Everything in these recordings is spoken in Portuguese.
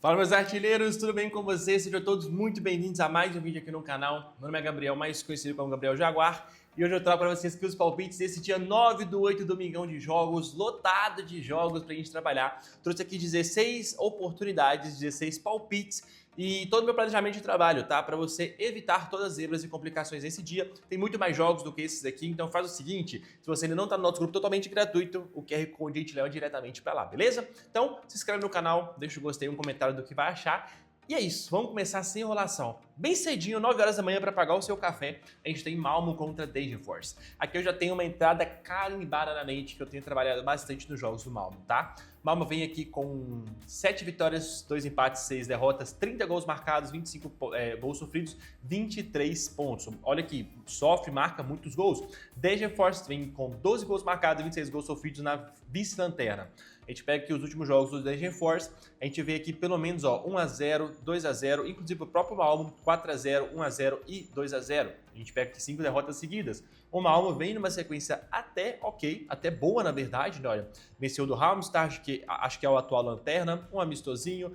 Fala, meus artilheiros, tudo bem com vocês? Sejam todos muito bem-vindos a mais um vídeo aqui no canal. Meu nome é Gabriel, mais conhecido como Gabriel Jaguar, e hoje eu trago para vocês aqui os palpites desse dia 9/8, domingão de jogos, lotado de jogos para a gente trabalhar. Trouxe aqui 16 oportunidades, 16 palpites e todo o meu planejamento de trabalho, tá? Para você evitar todas as zebras e complicações nesse dia. Tem muito mais jogos do que esses aqui, então faz o seguinte, se você ainda não está no nosso grupo totalmente gratuito, o QR Code te leva diretamente para lá, beleza? Então, se inscreve no canal, deixa o gostei, um comentário do que vai achar. E é isso, vamos começar sem enrolação. Bem cedinho, 9 horas da manhã para pagar o seu café, a gente tem Malmo contra Degerfors. Aqui eu já tenho uma entrada carimbada na mente, que eu tenho trabalhado bastante nos jogos do Malmo, tá? Malmo vem aqui com 7 vitórias, 2 empates, 6 derrotas, 30 gols marcados, 25 gols sofridos, 23 pontos. Olha aqui, sofre, marca muitos gols. Degerfors vem com 12 gols marcados e 26 gols sofridos na vice-lanterna. A gente pega aqui os últimos jogos do Degerfors, a gente vê aqui pelo menos 1x0, 2x0, inclusive o próprio Malmo, 4x0, 1x0 e 2x0. A gente pega aqui 5 derrotas seguidas. O Malmo vem numa sequência até ok, até boa na verdade, né? Olha, venceu do Halmstad, que acho que é o atual lanterna, um amistosinho,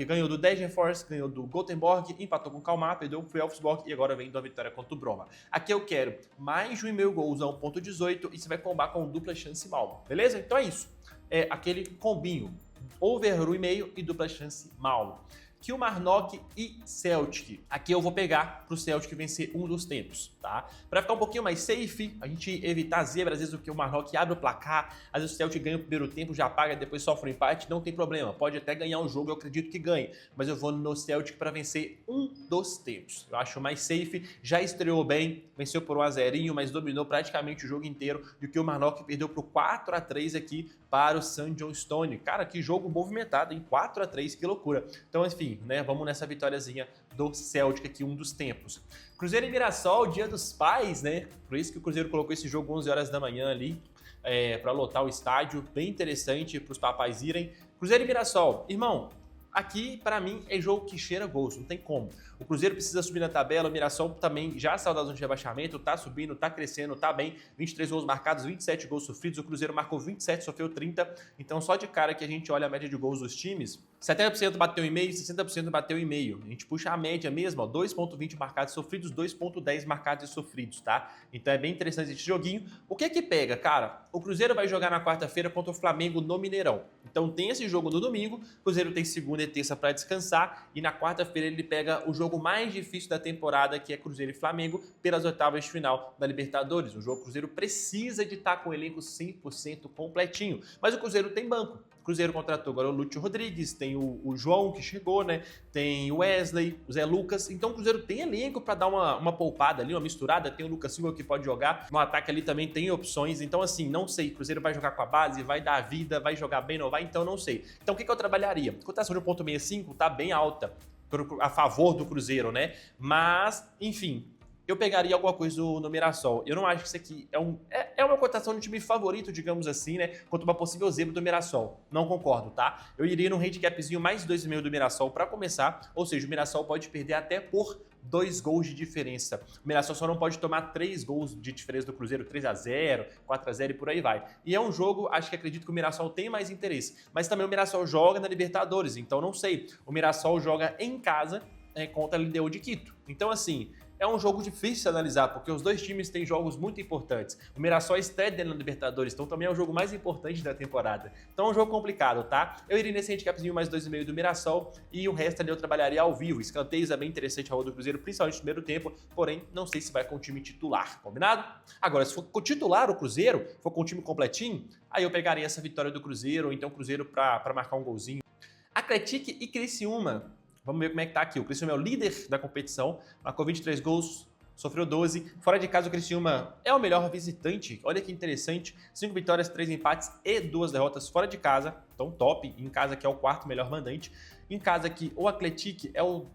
ganhou do Degerfors, ganhou do Gothenburg, empatou com o Kalmar, perdeu pro Elfsborg e agora vem da vitória contra o Broma. Aqui eu quero mais de 1,5 gols a 1,18 e você vai combar com dupla chance Malmo, beleza? Então é isso. É aquele combinho, over 1,5 e dupla chance Malmo. Kilmarnock e Celtic. Aqui eu vou pegar para o Celtic vencer um dos tempos, tá? Para ficar um pouquinho mais safe, a gente evitar zebra, às vezes o Kilmarnock abre o placar, às vezes o Celtic ganha o primeiro tempo, já paga, depois sofre um empate, não tem problema. Pode até ganhar um jogo, eu acredito que ganhe, mas eu vou no Celtic para vencer um dos tempos. Eu acho mais safe, já estreou bem, venceu por 1x0, mas dominou praticamente o jogo inteiro, e o Kilmarnock perdeu por 4x3 aqui para o St. Johnstone. Cara, que jogo movimentado, hein? 4x3, que loucura. Então, enfim, né? Vamos nessa vitóriazinha do Celtic aqui, um dos tempos. Cruzeiro e Mirassol, Dia dos Pais, né? Por isso que o Cruzeiro colocou esse jogo 11 horas da manhã ali, para lotar o estádio. Bem interessante para os papais irem. Cruzeiro e Mirassol, irmão, aqui, para mim, é jogo que cheira gols, não tem como. O Cruzeiro precisa subir na tabela, o Mirassol também já saiu da zona de rebaixamento, tá subindo, tá crescendo, tá bem. 23 gols marcados, 27 gols sofridos, o Cruzeiro marcou 27, sofreu 30. Então, só de cara que a gente olha a média de gols dos times, 70% bateu em meio, 60% bateu em meio. A gente puxa a média mesmo, ó, 2,20 marcados e sofridos, 2,10 marcados e sofridos, tá? Então é bem interessante esse joguinho. O que é que pega, cara? O Cruzeiro vai jogar na quarta-feira contra o Flamengo no Mineirão. Então tem esse jogo no domingo, o Cruzeiro tem segunda e terça para descansar, e na quarta-feira ele pega o jogo mais difícil da temporada, que é Cruzeiro e Flamengo, pelas oitavas de final da Libertadores. O jogo o Cruzeiro precisa de estar com o elenco 100% completinho, mas o Cruzeiro tem banco. O Cruzeiro contratou agora o Lúcio Rodrigues, tem o João que chegou, né? Tem o Wesley, o Zé Lucas. Então o Cruzeiro tem elenco para dar uma poupada ali, uma misturada. Tem o Lucas Silva que pode jogar. No ataque ali também tem opções. Então, assim, não sei. O Cruzeiro vai jogar com a base, vai dar a vida, vai jogar bem, não vai? Então, não sei. Então, o que eu trabalharia? A cotação de 1,65 tá bem alta a favor do Cruzeiro, né? Mas, enfim, eu pegaria alguma coisa no Mirassol. Eu não acho que isso aqui é uma cotação de time favorito, digamos assim, né? Quanto uma possível zebra do Mirassol. Não concordo, tá? Eu iria num handicapzinho mais 2,5 do Mirassol para começar. Ou seja, o Mirassol pode perder até por 2 gols de diferença. O Mirassol só não pode tomar 3 gols de diferença do Cruzeiro, 3x0, 4x0 e por aí vai. E é um jogo, acho que acredito que o Mirassol tem mais interesse. Mas também o Mirassol joga na Libertadores, então não sei. O Mirassol joga em casa contra a LDU de Quito. Então, assim, é um jogo difícil de analisar, porque os dois times têm jogos muito importantes. O Mirassol estreia na Libertadores, então também é o jogo mais importante da temporada. Então é um jogo complicado, tá? Eu iria nesse handicapzinho mais 2,5 do Mirassol e o resto ali eu trabalharia ao vivo. Escanteios é bem interessante a rua do Cruzeiro, principalmente no primeiro tempo, porém não sei se vai com o time titular, combinado? Agora, se for com o titular o Cruzeiro, for com o time completinho, aí eu pegaria essa vitória do Cruzeiro, ou então o Cruzeiro para marcar um golzinho. Atlético e Criciúma. Vamos ver como é que tá aqui. O Criciúma é o líder da competição, marcou 23 gols, sofreu 12. Fora de casa, o Criciúma é o melhor visitante. Olha que interessante. 5 vitórias, 3 empates e 2 derrotas fora de casa. Então, top. Em casa, que é o quarto melhor mandante. Em casa, aqui, o Atlético é o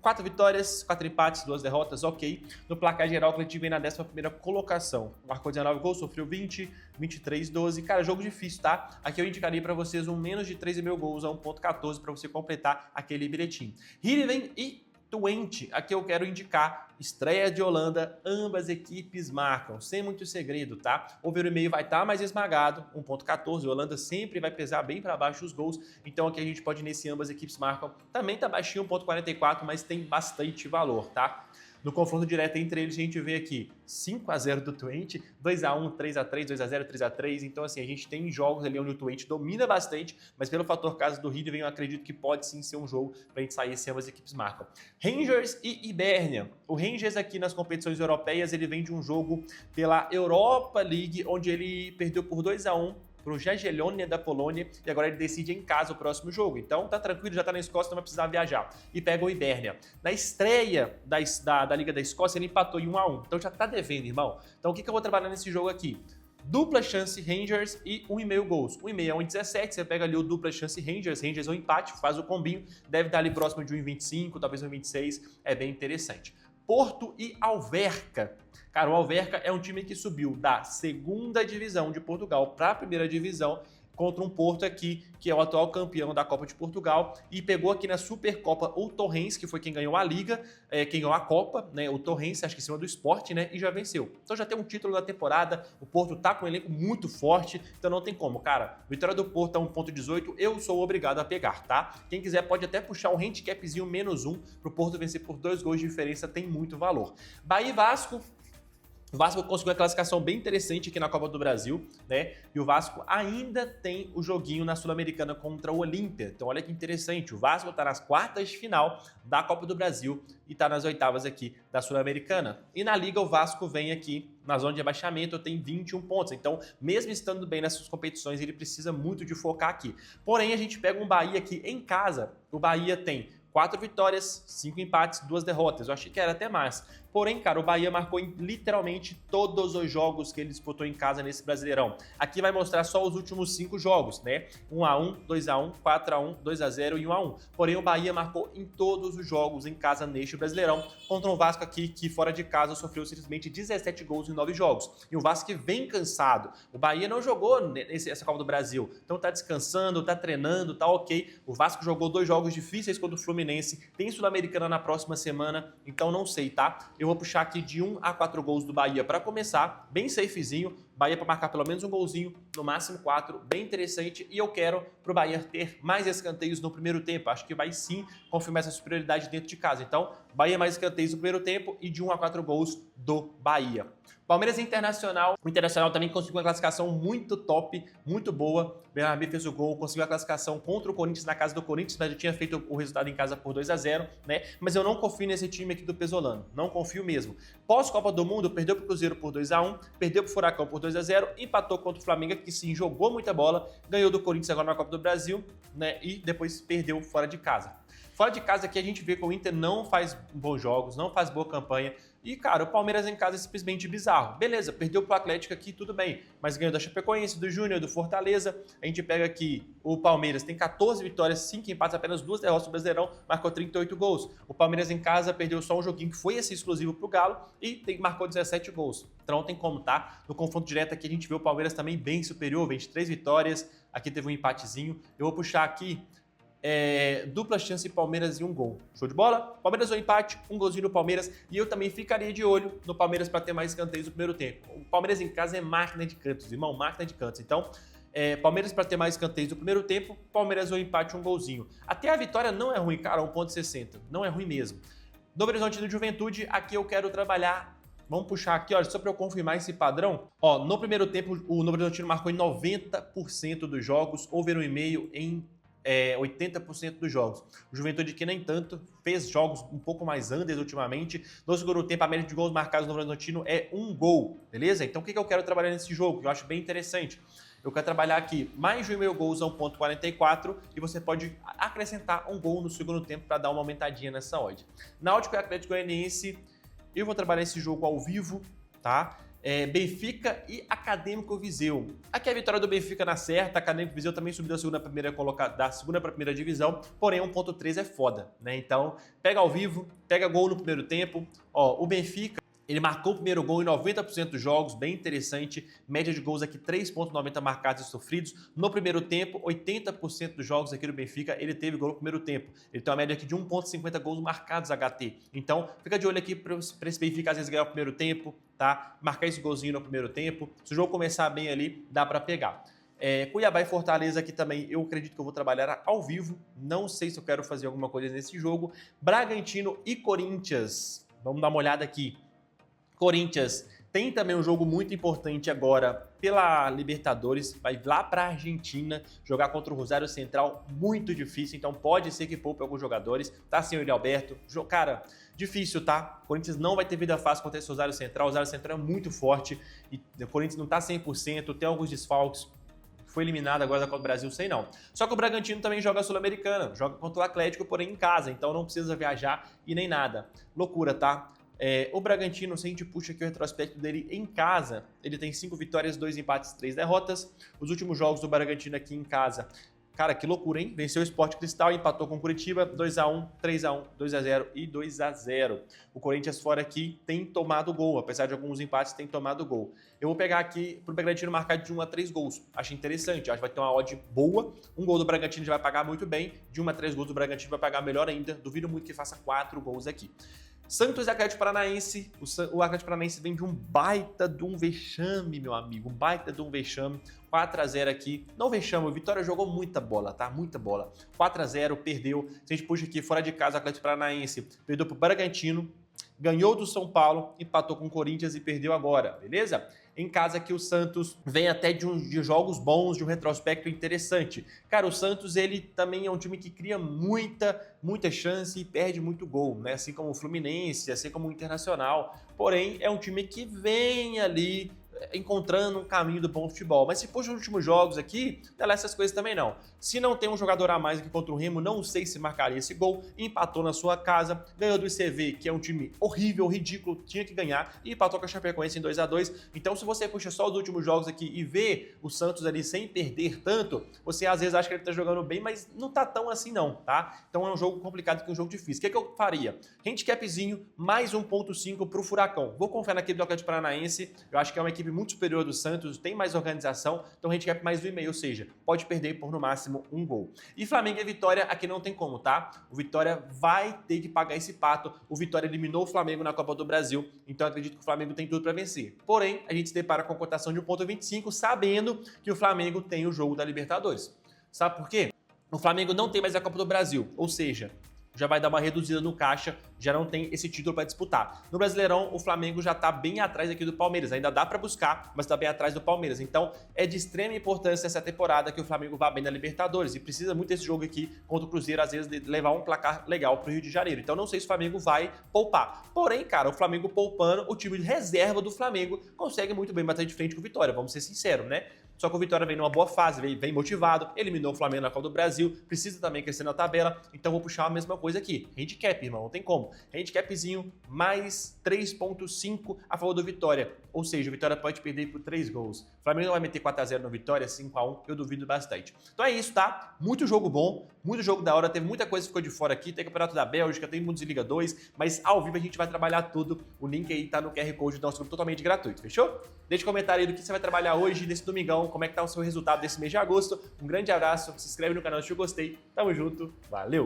4 vitórias, 4 empates, 2 derrotas, ok. No placar geral, o Atlético vem na 11ª colocação. Marcou 19 gols, sofreu 20, 23, 12. Cara, jogo difícil, tá? Aqui eu indicaria para vocês um menos de 3,5 gols a 1,14 para você completar aquele bilhetinho. Heerenveen e Twente, aqui eu quero indicar, estreia de Holanda, ambas equipes marcam, sem muito segredo, tá? Over 1,5 vai estar mais esmagado, 1,14, Holanda sempre vai pesar bem para baixo os gols, então aqui a gente pode ir nesse ambas equipes marcam, também tá baixinho, 1,44, mas tem bastante valor, tá? No confronto direto entre eles, a gente vê aqui 5-0 do Twente, 2-1, 3-3, 2-0, 3-3. Então, assim, a gente tem jogos ali onde o Twente domina bastante, mas pelo fator caso do Riedewey, eu acredito que pode sim ser um jogo para a gente sair se ambas equipes marcam. Rangers e Hibernia. O Rangers aqui nas competições europeias, ele vem de um jogo pela Europa League, onde ele perdeu por 2-1 para o Jagiellonia da Polônia, e agora ele decide em casa o próximo jogo. Então tá tranquilo, já tá na Escócia, não vai precisar viajar. E pega o Hibernia. Na estreia da Liga da Escócia, ele empatou em 1-1. Então já tá devendo, irmão. Então o que eu vou trabalhar nesse jogo aqui? Dupla chance Rangers e 1,5 gols. 1,5 é 1,17, você pega ali o dupla chance Rangers é um empate, faz o combinho, deve estar ali próximo de 1,25, talvez 1,26, é bem interessante. Porto e Alverca. Cara, o Alverca é um time que subiu da segunda divisão de Portugal para a primeira divisão contra um Porto aqui, que é o atual campeão da Copa de Portugal, e pegou aqui na Supercopa o Torrense, que foi quem ganhou a Liga, quem ganhou a Copa, né, o Torrense, acho que em cima do Sport, né, e já venceu. Então já tem um título da temporada, o Porto tá com um elenco muito forte, então não tem como, cara. Vitória do Porto a 1,18, eu sou obrigado a pegar, tá? Quem quiser pode até puxar um handicapzinho -1 pro Porto vencer por 2 gols de diferença, tem muito valor. Bahia e Vasco. O Vasco conseguiu uma classificação bem interessante aqui na Copa do Brasil, né? E o Vasco ainda tem o joguinho na Sul-Americana contra o Olímpia. Então olha que interessante, o Vasco tá nas quartas de final da Copa do Brasil e tá nas oitavas aqui da Sul-Americana. E na Liga o Vasco vem aqui na zona de abaixamento, tem 21 pontos. Então, mesmo estando bem nessas competições, ele precisa muito de focar aqui. Porém, a gente pega um Bahia aqui em casa. O Bahia tem 4 vitórias, 5 empates, 2 derrotas. Eu achei que era até mais. Porém, cara, o Bahia marcou em literalmente todos os jogos que ele disputou em casa nesse Brasileirão. Aqui vai mostrar só os últimos 5 jogos, né? 1-1, 2-1, 4-1, 2-0 e 1-1. Porém, o Bahia marcou em todos os jogos em casa neste Brasileirão, contra um Vasco aqui que fora de casa sofreu simplesmente 17 gols em 9 jogos. E o Vasco que vem cansado. O Bahia não jogou nessa Copa do Brasil, então tá descansando, tá treinando, tá ok. O Vasco jogou 2 jogos difíceis contra o Fluminense, tem Sul-Americana na próxima semana, então não sei, tá? Eu vou puxar aqui de 1 a 4 gols do Bahia para começar, bem safezinho. Bahia para marcar pelo menos um golzinho, no máximo 4, bem interessante. E eu quero pro Bahia ter mais escanteios no primeiro tempo. Acho que vai sim confirmar essa superioridade dentro de casa. Então, Bahia mais escanteios no primeiro tempo e de 1 a 4 gols do Bahia. Palmeiras e Internacional. O Internacional também conseguiu uma classificação muito top, muito boa. Bernabé fez o gol, conseguiu a classificação contra o Corinthians na casa do Corinthians, mas eu tinha feito o resultado em casa por 2-0, né? Mas eu não confio nesse time aqui do Pesolano, não confio mesmo. Pós-Copa do Mundo, perdeu pro Cruzeiro por 2-1, perdeu pro Furacão por 2-0, empatou contra o Flamengo, que sim, jogou muita bola, ganhou do Corinthians agora na Copa do Brasil, né? E depois perdeu fora de casa. Fora de casa aqui a gente vê que o Inter não faz bons jogos, não faz boa campanha. E, cara, o Palmeiras em casa é simplesmente bizarro. Beleza, perdeu pro Atlético aqui, tudo bem. Mas ganhou da Chapecoense, do Júnior, do Fortaleza. A gente pega aqui o Palmeiras, tem 14 vitórias, 5 empates, apenas 2 derrotas no Brasileirão, marcou 38 gols. O Palmeiras em casa perdeu só um joguinho que foi esse exclusivo pro Galo e marcou 17 gols. Então não tem como, tá? No confronto direto aqui a gente vê o Palmeiras também bem superior, 23 vitórias. Aqui teve um empatezinho. Eu vou puxar aqui dupla chance Palmeiras e 1 gol. Show de bola? Palmeiras ou empate, 1 golzinho do Palmeiras. E eu também ficaria de olho no Palmeiras para ter mais escanteios no primeiro tempo. O Palmeiras em casa é máquina de cantos, irmão, máquina de cantos. Então, Palmeiras para ter mais escanteios no primeiro tempo, Palmeiras ou empate, 1 golzinho. Até a vitória não é ruim, cara, 1,60. Não é ruim mesmo. Novo Horizonte do Juventude, aqui eu quero trabalhar. Vamos puxar aqui, ó, só para eu confirmar esse padrão. Ó, no primeiro tempo, o Novo Horizontino marcou em 90% dos jogos, over 1,5 em 80% dos jogos. O Juventude que nem tanto, fez jogos um pouco mais under ultimamente. No segundo tempo, a média de gols marcados no Novo Horizontino é 1 gol, beleza? Então o que eu quero trabalhar nesse jogo, que eu acho bem interessante? Eu quero trabalhar aqui mais de 1,5 gols a 1,44 e você pode acrescentar 1 gol no segundo tempo para dar uma aumentadinha nessa odd. Náutico e Atlético Goianiense, eu vou trabalhar esse jogo ao vivo, tá? Benfica e Acadêmico Viseu. Aqui a vitória do Benfica na certa, Acadêmico Viseu também subiu da segunda para a primeira divisão, porém 1,3 é foda, né? Então, pega ao vivo, pega gol no primeiro tempo. Ó, o Benfica Ele marcou o primeiro gol em 90% dos jogos, bem interessante. Média de gols aqui 3,90 marcados e sofridos. No primeiro tempo, 80% dos jogos aqui do Benfica, ele teve gol no primeiro tempo. Ele tem uma média aqui de 1,50 gols marcados HT. Então, fica de olho aqui para esse Benfica às vezes ganhar o primeiro tempo, tá? Marcar esse golzinho no primeiro tempo. Se o jogo começar bem ali, dá para pegar. Cuiabá e Fortaleza aqui também, eu acredito que eu vou trabalhar ao vivo. Não sei se eu quero fazer alguma coisa nesse jogo. Bragantino e Corinthians. Vamos dar uma olhada aqui. Corinthians tem também um jogo muito importante agora pela Libertadores, vai lá para a Argentina jogar contra o Rosário Central, muito difícil, então pode ser que poupe alguns jogadores, tá sem o Yuri Alberto, cara, difícil, tá? O Corinthians não vai ter vida fácil contra esse Rosário Central, o Rosário Central é muito forte e o Corinthians não tá 100%, tem alguns desfalques, foi eliminado agora da Copa do Brasil, sei não. Só que o Bragantino também joga a Sul-Americana, joga contra o Atlético, porém em casa, então não precisa viajar e nem nada. Loucura, tá? O Bragantino, se a gente puxa aqui o retrospecto dele em casa, ele tem 5 vitórias, 2 empates, 3 derrotas. Os últimos jogos do Bragantino aqui em casa, cara, que loucura, hein? Venceu o Sport Cristal, empatou com o Curitiba, 2-1, 3-1, 2-0 e 2-0. O Corinthians fora aqui tem tomado gol, apesar de alguns empates, tem tomado gol. Eu vou pegar aqui pro Bragantino marcar de 1 a 3 gols. Acho interessante, acho que vai ter uma odd boa. Um gol do Bragantino já vai pagar muito bem, de 1 a 3 gols do Bragantino vai pagar melhor ainda. Duvido muito que faça 4 gols aqui. Santos e Atlético Paranaense. O Atlético Paranaense vem de um baita de um vexame, meu amigo. Um baita de um vexame. 4-0 aqui. Não vexame, o Vitória jogou muita bola, tá? Muita bola. 4-0, perdeu. Se a gente puxa aqui fora de casa, o Atlético Paranaense perdeu pro Bragantino. Ganhou do São Paulo, empatou com o Corinthians e perdeu agora, beleza? Em casa aqui o Santos vem até de jogos bons, de um retrospecto interessante. Cara, o Santos ele também é um time que cria muita chance e perde muito gol, né? Assim como o Fluminense, assim como o Internacional. Porém, é um time que vem ali encontrando um caminho do bom futebol. Mas se puxa os últimos jogos aqui, não é essas coisas também não. Se não tem um jogador a mais aqui contra o Remo, não sei se marcaria esse gol. Empatou na sua casa, ganhou do ICV, que é um time horrível, ridículo, tinha que ganhar, e empatou com a Chapecoense em 2-2. Então se você puxa só os últimos jogos aqui e vê o Santos ali sem perder tanto, você às vezes acha que ele tá jogando bem, mas não tá tão assim não, tá? Então é um jogo complicado que um jogo difícil. O que eu faria? Handicapzinho, mais 1.5 pro Furacão. Vou confiar na equipe do Atlético Paranaense, eu acho que é uma equipe muito superior do Santos, tem mais organização, então handicap mais 1,5, ou seja, pode perder por no máximo um gol. E Flamengo e Vitória, aqui não tem como, tá? O Vitória vai ter que pagar esse pato, o Vitória eliminou o Flamengo na Copa do Brasil, então acredito que o Flamengo tem tudo para vencer. Porém, a gente se depara com a cotação de 1,25, sabendo que o Flamengo tem o jogo da Libertadores. Sabe por quê? O Flamengo não tem mais a Copa do Brasil, ou seja, já vai dar uma reduzida no caixa, já não tem esse título para disputar. No Brasileirão, o Flamengo já está bem atrás aqui do Palmeiras, ainda dá para buscar, mas está bem atrás do Palmeiras. Então, é de extrema importância essa temporada que o Flamengo vá bem na Libertadores e precisa muito desse jogo aqui contra o Cruzeiro, às vezes, de levar um placar legal para o Rio de Janeiro. Então, não sei se o Flamengo vai poupar. Porém, cara, o Flamengo poupando, o time de reserva do Flamengo consegue muito bem bater de frente com o Vitória, vamos ser sinceros, né? Só que o Vitória vem numa boa fase, vem motivado, eliminou o Flamengo na Copa do Brasil, precisa também crescer na tabela, então vou puxar a mesma coisa aqui. Handicap, irmão, não tem como. Handicapzinho mais 3.5 a favor do Vitória. Ou seja, o Vitória pode perder por 3 gols. O Flamengo não vai meter 4-0 no Vitória, 5-1, eu duvido bastante. Então é isso, tá? Muito jogo bom, muito jogo da hora, teve muita coisa que ficou de fora aqui, tem Campeonato da Bélgica, tem Bundesliga 2, mas ao vivo a gente vai trabalhar tudo. O link aí tá no QR Code do nosso grupo totalmente gratuito, fechou? Deixa um comentário aí do que você vai trabalhar hoje, nesse domingão, como é que tá o seu resultado desse mês de agosto. Um grande abraço, se inscreve no canal se eu gostei, tamo junto, valeu!